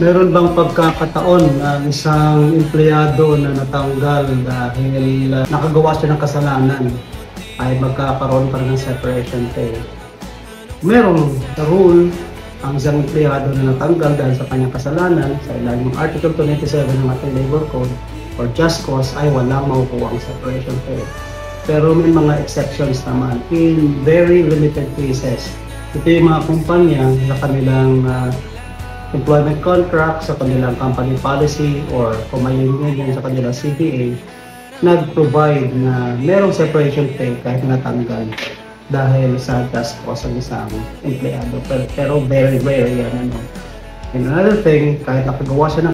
Meron bang pagkakataon na isang empleyado na natanggal dahil nakagawa siya ng kasalanan ay magkakaroon pa rin ng separation pay? Merong rule ang isang empleyado na natanggal dahil sa kanyang kasalanan sa ilalim ng Article 297 ng ating Labor Code or just cause ay walang makukuha ang separation pay. Pero may mga exceptions naman in very limited cases. Ito yung mga kumpanya na kanilang employment contract, sa kanilang company policy, or kung may union sa kanilang CBA, nag-provide na merong separation pay kahit natanggal dahil sa just cause ng isang empleyado. Pero very rare yan. And another thing, kahit nakagawa siya ng